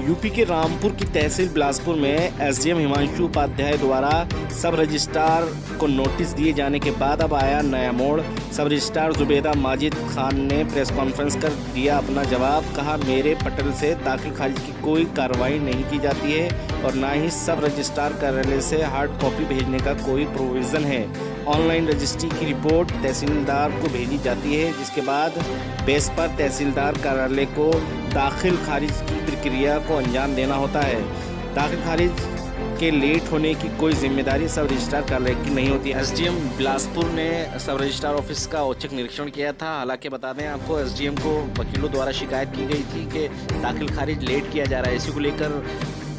UP के रामपुर की तहसील बिलासपुर में एसडीएम हिमांशु उपाध्याय द्वारा सब रजिस्ट्रार को नोटिस दिए जाने के बाद अब आया नया मोड़। सब रजिस्ट्रार जुबेदा माजिद खान ने प्रेस कॉन्फ्रेंस कर दिया अपना जवाब। कहा, मेरे पटल से दाखिल खारिज की कोई कार्रवाई नहीं की जाती है और ना ही सब रजिस्ट्रार कार्यालय से हार्ड कॉपी भेजने का कोई प्रोविज़न है। ऑनलाइन रजिस्ट्री की रिपोर्ट तहसीलदार को भेजी जाती है, जिसके बाद बेस पर तहसीलदार कार्यालय को दाखिल खारिज की प्रक्रिया को अंजाम देना होता है। दाखिल खारिज के लेट होने की कोई जिम्मेदारी सब रजिस्ट्रार कार्यालय की नहीं होती है। एसडीएम बिलासपुर ने सब रजिस्ट्रार ऑफिस का औचक निरीक्षण किया था। हालांकि बता दें आपको, एसडीएम को वकीलों द्वारा शिकायत की गई थी कि दाखिल खारिज लेट किया जा रहा है। इसी को लेकर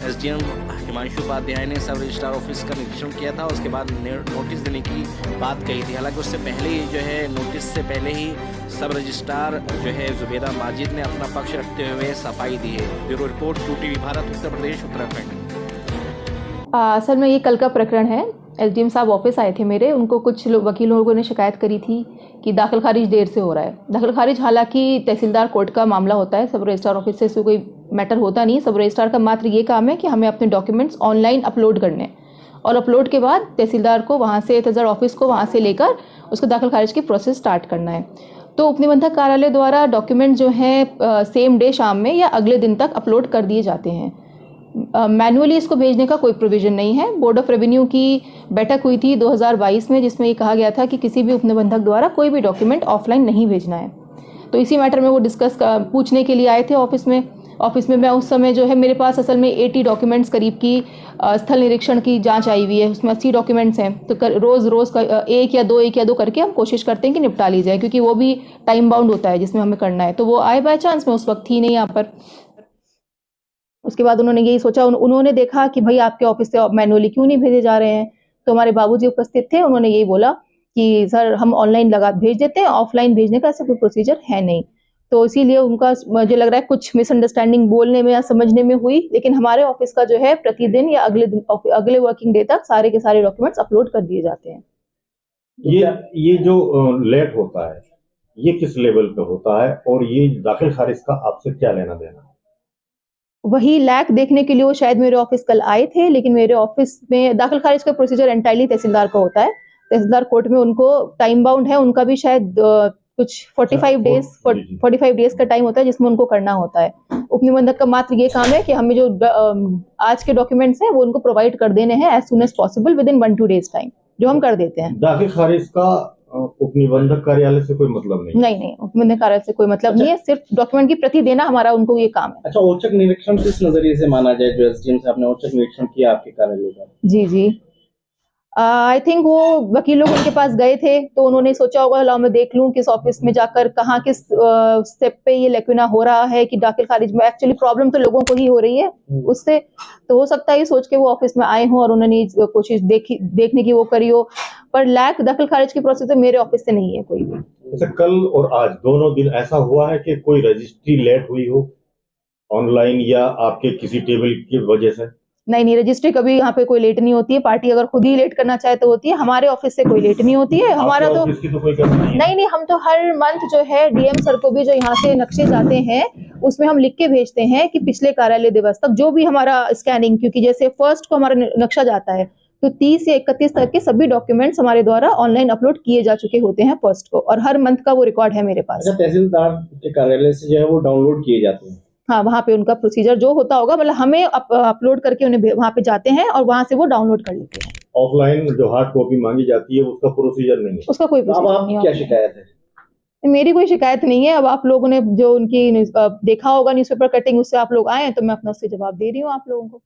एसडीएम हिमांशु उपाध्याय ने सब रजिस्ट्रार ऑफिस का निरीक्षण किया था। उसके बाद नोटिस देने की बात कही थी। हालांकि उससे पहले ही जो है, नोटिस से पहले ही सब रजिस्ट्रार जो है जुबेदा माजिद ने अपना पक्ष रखते हुए सफाई दी है। Bureau report, QTV Bharat, Uttar Pradesh, Uttarakhand. असल में ये कल का प्रकरण है। एसडीएम साहब ऑफिस आए थे मेरे, उनको कुछ वकील लोगों ने शिकायत करी थी कि दाखिल खारिज देर से हो रहा है। दाखिल खारिज हालांकि तहसीलदार कोर्ट का मामला होता है, सब रजिस्ट्रार ऑफिस से कोई मैटर होता नहीं। सब रजिस्ट्रार का मात्र ये काम है कि हमें अपने डॉक्यूमेंट्स ऑनलाइन अपलोड करने और अपलोड के बाद तहसीलदार को वहाँ से, तहसीलदार ऑफिस को वहाँ से लेकर उसको दाखिल खारिज की प्रोसेस स्टार्ट करना है। तो उपनिबंधक कार्यालय द्वारा डॉक्यूमेंट जो हैं सेम डे शाम में या अगले दिन तक अपलोड कर दिए जाते हैं। मैनुअली इसको भेजने का कोई प्रोविज़न नहीं है। बोर्ड ऑफ रेवेन्यू की बैठक हुई थी 2022 में, जिसमें ये कहा गया था कि किसी भी उपनिबंधक द्वारा कोई भी डॉक्यूमेंट ऑफलाइन नहीं भेजना है। तो इसी मैटर में वो पूछने के लिए आए थे ऑफिस में। मैं उस समय जो है, मेरे पास असल में 80 डॉक्यूमेंट्स करीब की स्थल निरीक्षण की जांच आई हुई है। उसमें 80 डॉक्यूमेंट्स हैं। तो रोज़ का एक या दो करके हम कोशिश करते हैं कि निपटा ली जाए, क्योंकि वो भी टाइम बाउंड होता है जिसमें हमें करना है। तो वो आए बाय चांस, में उस वक्त थी नहीं यहाँ पर। उसके बाद उन्होंने यही सोचा, उन्होंने देखा कि भाई आपके ऑफिस से मैनुअली क्यों नहीं भेजे जा रहे हैं। तो हमारे बाबूजी उपस्थित थे, उन्होंने यही बोला कि सर हम ऑनलाइन भेज देते हैं, ऑफलाइन भेजने का ऐसा कोई प्रोसीजर है नहीं। तो इसीलिए उनका, मुझे लग रहा है, कुछ मिसअंडरस्टैंडिंग बोलने में या समझने में हुई। लेकिन हमारे ऑफिस का जो है, प्रतिदिन या अगले वर्किंग डे तक सारे के सारे डॉक्यूमेंट्स अपलोड कर दिए जाते हैं। ये जो लेट होता है, ये किस लेवल पे होता है और ये दाखिल खारिज का आपसे क्या लेना देना? वही लैक देखने के लिए वो शायद मेरे ऑफिस कल आए थे, लेकिन मेरे ऑफिस में दाखिल खारिज का प्रोसीजर एंटायरली तहसीलदार का होता है। तहसीलदार कोर्ट में उनको टाइम बाउंड है, उनका भी शायद कुछ 45 डेज का टाइम होता है जिसमें उनको करना होता है। उपनिबंधक का मात्र ये काम है कि हमें जो आज के डॉक्यूमेंट्स हैं वो उनको प्रोवाइड कर देने हैं as soon as possible within 1-2 days time, जो हम कर देते हैं। दाखिल खारिज का उपनिबंधक कार्यालय से कोई मतलब नहीं, उपनिबंधक कार्यालय से कोई मतलब नहीं है। सिर्फ डॉक्यूमेंट की प्रति देना हमारा उनको ये काम है। अच्छा, औचक निरीक्षण किस नजरिए से माना जाए जो एसडीएम साहब ने औचक निरीक्षण किया आपके कार्यालय का? जी, आई थिंक वो वकील लोग उनके पास गए थे, तो उन्होंने सोचा होगा लाओ मैं देख लूं किस ऑफिस में जाकर कहाँ किस स्टेप पे ये लेक्यूना हो रहा है कि दाखिल खारिज में एक्चुअली प्रॉब्लम तो लोगों को ही हो रही है उससे। तो हो सकता है ये सोच के वो ऑफिस में आए हों और उन्होंने कोशिश देखने की वो करी हो। पर लैक दाखिल खारिज की प्रोसेस मेरे ऑफिस से नहीं है कोई भी। अच्छा, कल और आज दोनों दिन ऐसा हुआ है कि कोई रजिस्ट्री लेट हुई हो ऑनलाइन या आपके किसी टेबल की वजह से? नहीं, रजिस्ट्री कभी यहाँ पे कोई लेट नहीं होती है। पार्टी अगर खुद ही लेट करना चाहे तो होती है, हमारे ऑफिस से कोई लेट नहीं होती है। हमारा तो कोई नहीं, हम तो हर मंथ जो है डीएम सर को भी जो यहाँ से नक्शे जाते हैं उसमें हम लिख के भेजते हैं कि पिछले कार्यालय दिवस तक जो भी हमारा स्कैनिंग, क्योंकि जैसे फर्स्ट को हमारा नक्शा जाता है तो 30 से 31 तक के सभी डॉक्यूमेंट्स हमारे द्वारा ऑनलाइन अपलोड किए जा चुके होते हैं फर्स्ट को, और हर मंथ का वो रिकॉर्ड है मेरे पास। तहसीलदार के कार्यालय से जो है वो डाउनलोड किए जाते हैं? हाँ, वहाँ पे उनका प्रोसीजर जो होता होगा, मतलब हमें अपलोड करके उन्हें वहाँ पे जाते हैं और वहाँ से वो डाउनलोड कर लेते हैं। ऑफलाइन जो हार्ड कॉपी मांगी जाती है उसका प्रोसीजर नहीं है? उसका कोई प्रोसीजर नहीं है। क्या शिकायत है? मेरी कोई शिकायत नहीं है। अब आप लोगों ने जो उनकी देखा होगा न्यूज़पेपर कटिंग, उससे आप लोग आए हैं तो मैं अपना उससे जवाब दे रही हूँ आप लोगों को।